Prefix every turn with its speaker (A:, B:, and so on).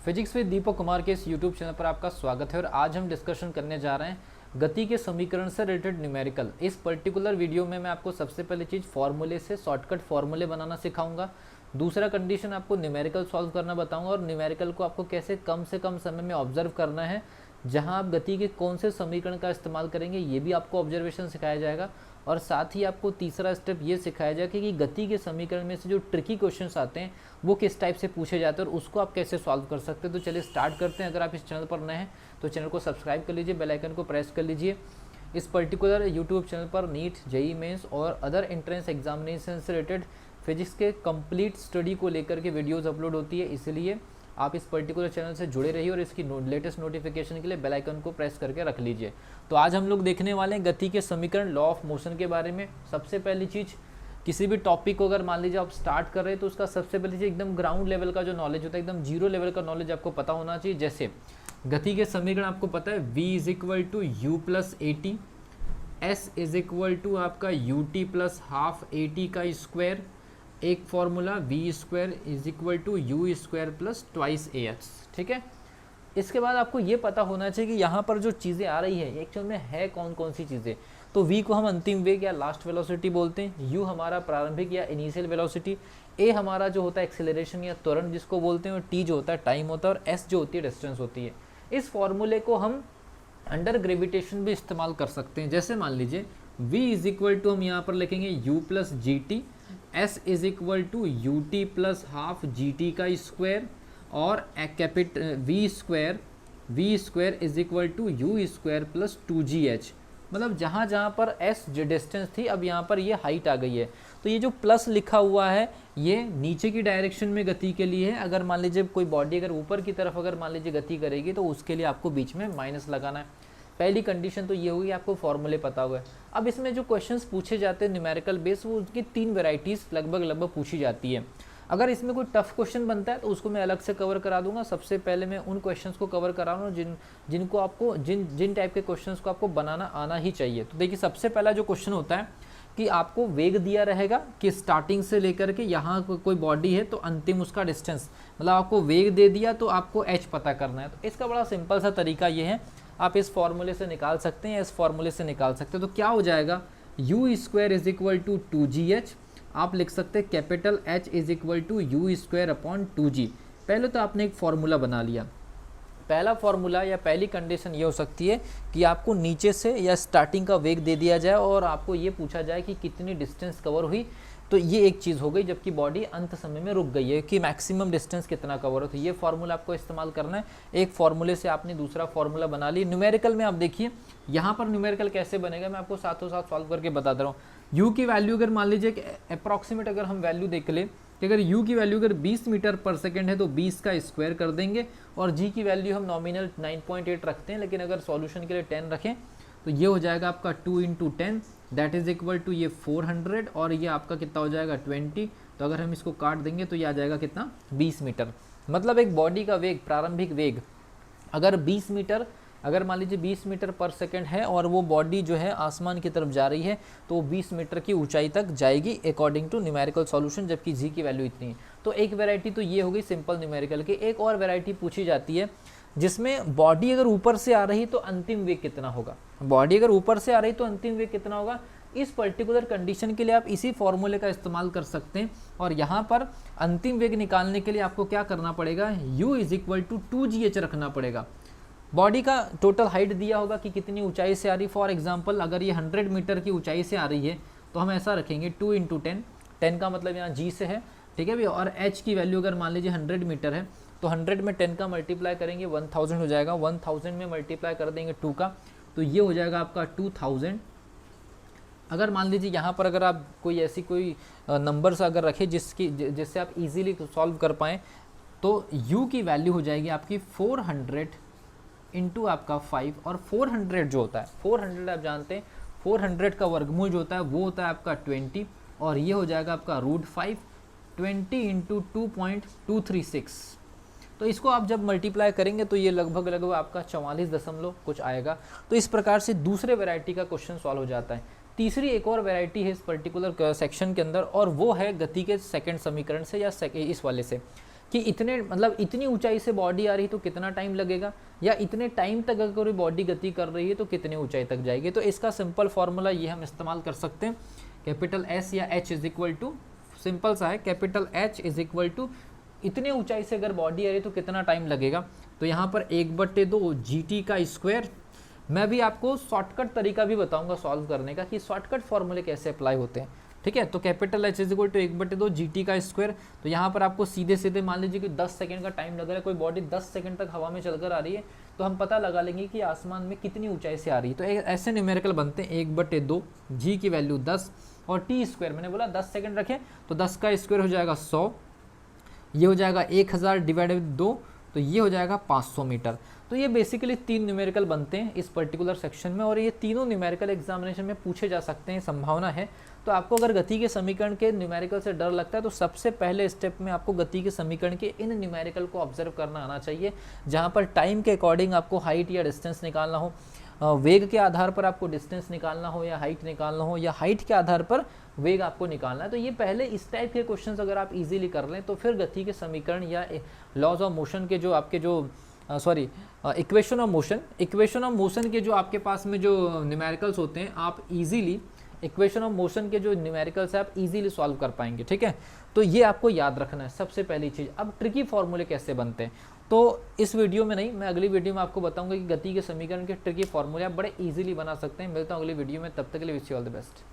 A: Physics with Deepak Kumar के इस YouTube channel पर आपका स्वागत है और आज हम डिस्कशन करने जा रहे हैं गति के समीकरण से रिलेटेड न्यूमेरिकल। इस पर्टिकुलर वीडियो में मैं आपको सबसे पहले चीज़ फॉर्मूले से शॉर्टकट फॉर्मूले बनाना सिखाऊंगा। दूसरा कंडीशन आपको न्यूमेरिकल सॉल्व करना बताऊंगा और न्यूमेरिकल को आपको कैसे कम से कम समय में ऑब्जर्व करना है, जहां आप गति के कौन से समीकरण का इस्तेमाल करेंगे ये भी आपको ऑब्जर्वेशन सिखाया जाएगा। और साथ ही आपको तीसरा स्टेप ये सिखाया जाएगा कि गति के समीकरण में से जो ट्रिकी क्वेश्चंस आते हैं वो किस टाइप से पूछे जाते हैं और उसको आप कैसे सॉल्व कर सकते हैं। तो चलिए स्टार्ट करते हैं। अगर आप इस चैनल पर नए हैं तो चैनल को सब्सक्राइब कर लीजिए, बेल आइकन को प्रेस कर लीजिए। इस पर्टिकुलर यूट्यूब चैनल पर नीट, जेईई मेंस और अदर एंट्रेंस एग्जामिनेशन से रिलेटेड फिजिक्स के कंप्लीट स्टडी को लेकर के वीडियोज़ अपलोड होती है, इसलिए आप इस पर्टिकुलर चैनल से जुड़े रहिए और इसकी लेटेस्ट नोटिफिकेशन के लिए बेल आइकन को प्रेस करके रख लीजिए। तो आज हम लोग देखने वाले हैं गति के समीकरण, लॉ ऑफ मोशन के बारे में। सबसे पहली चीज़, किसी भी टॉपिक को अगर मान लीजिए आप स्टार्ट कर रहे हैं तो उसका सबसे पहली चीज़ एकदम ग्राउंड लेवल का जो नॉलेज होता है, एकदम जीरो लेवल का नॉलेज आपको पता होना चाहिए। जैसे गति के समीकरण आपको पता है v = u+at, s = आपका ut + ½ at का स्क्वायर, एक फॉर्मूला v² = u² + 2ah। ठीक है, इसके बाद आपको ये पता होना चाहिए कि यहाँ पर जो चीज़ें आ रही है एक्चुअल में है कौन कौन सी चीज़ें। तो v को हम अंतिम वेग या लास्ट वेलोसिटी बोलते हैं, u हमारा प्रारंभिक या इनिशियल वेलोसिटी, a हमारा जो होता है एक्सेलरेशन या त्वरण जिसको बोलते हैं, और t जो होता है टाइम होता है, और s जो होती है डिस्टेंस होती है। इस फॉर्मूले को हम अंडर ग्रेविटेशन भी इस्तेमाल कर सकते हैं। जैसे मान लीजिए v = हम यहाँ पर लिखेंगे u + gt, s = ut + ½ gt का स्क्वायर, और v² u² + 2gh। मतलब जहाँ जहाँ पर s जो डिस्टेंस थी अब यहाँ पर ये हाइट आ गई है, तो ये जो प्लस लिखा हुआ है ये नीचे की डायरेक्शन में गति के लिए है। अगर मान लीजिए कोई बॉडी अगर ऊपर की तरफ अगर मान लीजिए गति करेगी तो उसके लिए आपको बीच में माइनस लगाना है। पहली कंडीशन तो ये होगी, आपको फॉर्मूले पता हुआ है। अब इसमें जो क्वेश्चंस पूछे जाते हैं न्यूमेरिकल बेस, वो उसकी 3 वेराइटीज़ लगभग पूछी जाती है। अगर इसमें कोई टफ क्वेश्चन बनता है तो उसको मैं अलग से कवर करा दूंगा। सबसे पहले मैं उन क्वेश्चंस को कवर करा रहा हूँ जिनको आपको जिन टाइप के क्वेश्चंस को आपको बनाना आना ही चाहिए। तो देखिए सबसे पहला जो क्वेश्चन होता है कि आपको वेग दिया रहेगा कि स्टार्टिंग से लेकर के यहाँ कोई बॉडी है तो अंतिम उसका डिस्टेंस, मतलब आपको वेग दे दिया तो आपको एच पता करना है। तो इसका बड़ा सिंपल सा तरीका ये है, आप इस फॉर्मूले से निकाल सकते हैं, इस फॉर्मूले से निकाल सकते हैं। तो क्या हो जाएगा, u² = 2gh, आप लिख सकते हैं कैपिटल H = u²/2g। पहले तो आपने एक फॉर्मूला बना लिया। पहला फॉर्मूला या पहली कंडीशन ये हो सकती है कि आपको नीचे से या स्टार्टिंग का वेग दे दिया जाए और आपको ये पूछा जाए कि कितनी डिस्टेंस कवर हुई। तो ये एक चीज़ हो गई, जबकि बॉडी अंत समय में रुक गई है कि मैक्सिमम डिस्टेंस कितना कवर हो। तो ये फार्मूला आपको इस्तेमाल करना है। एक फार्मूले से आपने दूसरा फार्मूला बना लिया। न्यूमेरिकल में आप देखिए यहाँ पर न्यूमेरिकल कैसे बनेगा, मैं आपको साथों साथ सॉल्व करके बता दे रहा हूँ। u की वैल्यू अगर मान लीजिए अप्रॉक्सीमेट अगर हम वैल्यू देख ले कि अगर u की वैल्यू अगर 20 मीटर पर सेकेंड है तो 20 का स्क्वायर कर देंगे, और g की वैल्यू हम नॉमिनल 9.8 रखते हैं, लेकिन अगर सॉल्यूशन के लिए 10 रखें तो ये हो जाएगा आपका 2 × 10 दैट इज इक्वल टू ये 400, और ये आपका कितना हो जाएगा 20। तो अगर हम इसको काट देंगे तो ये आ जाएगा कितना 20 मीटर। मतलब एक बॉडी का वेग, प्रारंभिक वेग अगर 20 मीटर, अगर मान लीजिए 20 मीटर पर सेकंड है और वो बॉडी जो है आसमान की तरफ जा रही है तो 20 मीटर की ऊंचाई तक जाएगी अकॉर्डिंग टू न्यूमेरिकल सॉल्यूशन, जबकि जी की वैल्यू इतनी है। तो एक वैरायटी तो ये हो गई सिंपल न्यूमेरिकल की। एक और वैरायटी पूछी जाती है जिसमें बॉडी अगर ऊपर से आ रही तो अंतिम वेग कितना होगा। बॉडी अगर ऊपर से आ रही तो अंतिम वेग कितना होगा। इस पर्टिकुलर कंडीशन के लिए आप इसी फॉर्मूले का इस्तेमाल कर सकते हैं, और यहाँ पर अंतिम वेग निकालने के लिए आपको क्या करना पड़ेगा, u = 2gh रखना पड़ेगा। बॉडी का टोटल हाइट दिया होगा कि कितनी ऊंचाई से आ रही। फॉर एग्जांपल अगर ये 100 मीटर की ऊंचाई से आ रही है तो हम ऐसा रखेंगे 2 × 10, 10 का मतलब यहाँ g से है, ठीक है भी। और h की वैल्यू अगर मान लीजिए 100 मीटर है तो 100 में 10 का मल्टीप्लाई करेंगे 1000 हो जाएगा, 1000 में मल्टीप्लाई कर देंगे 2 का तो ये हो जाएगा आपका 2000। अगर मान लीजिए यहाँ पर अगर आप कोई ऐसी कोई नंबर्स अगर रखें जिससे आप इजीली सॉल्व कर पाएँ, तो u की वैल्यू हो जाएगी आपकी 400 इंटू आपका 5, और 400 जो होता है 400 आप जानते हैं 400 का वर्गमूल जो होता है वो होता है आपका 20, और ये हो जाएगा आपका √5, 20 × 2.236। तो इसको आप जब मल्टीप्लाई करेंगे तो ये लगभग आपका 44 दशमलव कुछ आएगा। तो इस प्रकार से दूसरे वैरायटी का क्वेश्चन सॉल्व हो जाता है। तीसरी एक और वैरायटी है इस पर्टिकुलर सेक्शन के अंदर, और वो है गति के सेकंड समीकरण से या इस वाले से कि इतने मतलब इतनी ऊंचाई से बॉडी आ रही है तो कितना टाइम लगेगा, या इतने टाइम तक अगर कोई बॉडी गति कर रही है तो कितनी ऊंचाई तक जाएगी। तो इसका सिंपल फॉर्मूला ये हम इस्तेमाल कर सकते हैं, कैपिटल एस या H is equal to, simple सा है, capital H is equal to इतने ऊंचाई से अगर बॉडी आ रही है तो कितना टाइम लगेगा। तो यहाँ पर 1/2 GT का स्क्वायर, मैं भी आपको शॉर्टकट तरीका भी बताऊंगा सॉल्व करने का कि शॉर्टकट फॉर्मूले कैसे अप्लाई होते हैं, ठीक है। तो capital H is equal to 1/2 GT का स्क्वायर। तो यहाँ पर आपको सीधे सीधे मान लीजिए कि 10 सेकंड का टाइम लग रहा है, कोई बॉडी 10 सेकंड तक हवा में चलकर आ रही है, तो हम पता लगा लेंगे कि आसमान में कितनी ऊंचाई से आ रही है। तो ऐसे न्यूमेरिकल बनते हैं, 1/2 G की वैल्यू 10 और T स्क्वायर, मैंने बोला 10 सेकंड रखें तो 10 का स्क्वायर हो जाएगा 100, ये हो जाएगा 1000 डिवाइडेड 2, तो ये हो जाएगा 500 मीटर। तो ये बेसिकली 3 न्यूमेरिकल बनते हैं इस पर्टिकुलर सेक्शन में, और ये तीनों न्यूमेरिकल एग्जामिनेशन में पूछे जा सकते हैं, संभावना है। तो आपको अगर गति के समीकरण के न्यूमेरिकल से डर लगता है तो सबसे पहले स्टेप में आपको गति के समीकरण के इन न्यूमेरिकल को ऑब्जर्व करना आना चाहिए, जहाँ पर टाइम के अकॉर्डिंग आपको हाइट या डिस्टेंस निकालना हो, वेग के आधार पर आपको डिस्टेंस निकालना हो या हाइट निकालना हो, या हाइट के आधार पर वेग आपको निकालना है। तो ये पहले इस टाइप के क्वेश्चंस अगर आप इजीली कर लें तो फिर गति के समीकरण या लॉज ऑफ मोशन के जो आपके जो इक्वेशन ऑफ मोशन के जो आपके पास में जो न्यूमेरिकल्स होते हैं, आप इजीली इक्वेशन ऑफ मोशन के जो न्यूमेरिकल्स है आप इजीली सॉल्व कर पाएंगे, ठीक है। तो ये आपको याद रखना है सबसे पहली चीज़। अब ट्रिकी फॉर्मूले कैसे बनते हैं, तो इस वीडियो में नहीं, मैं अगली वीडियो में आपको बताऊंगा कि गति के समीकरण के ट्रिकी फॉर्मूले आप बड़े इजीली बना सकते हैं। मिलता हूँ अगली वीडियो में, तब तक के लिए wish you all the best.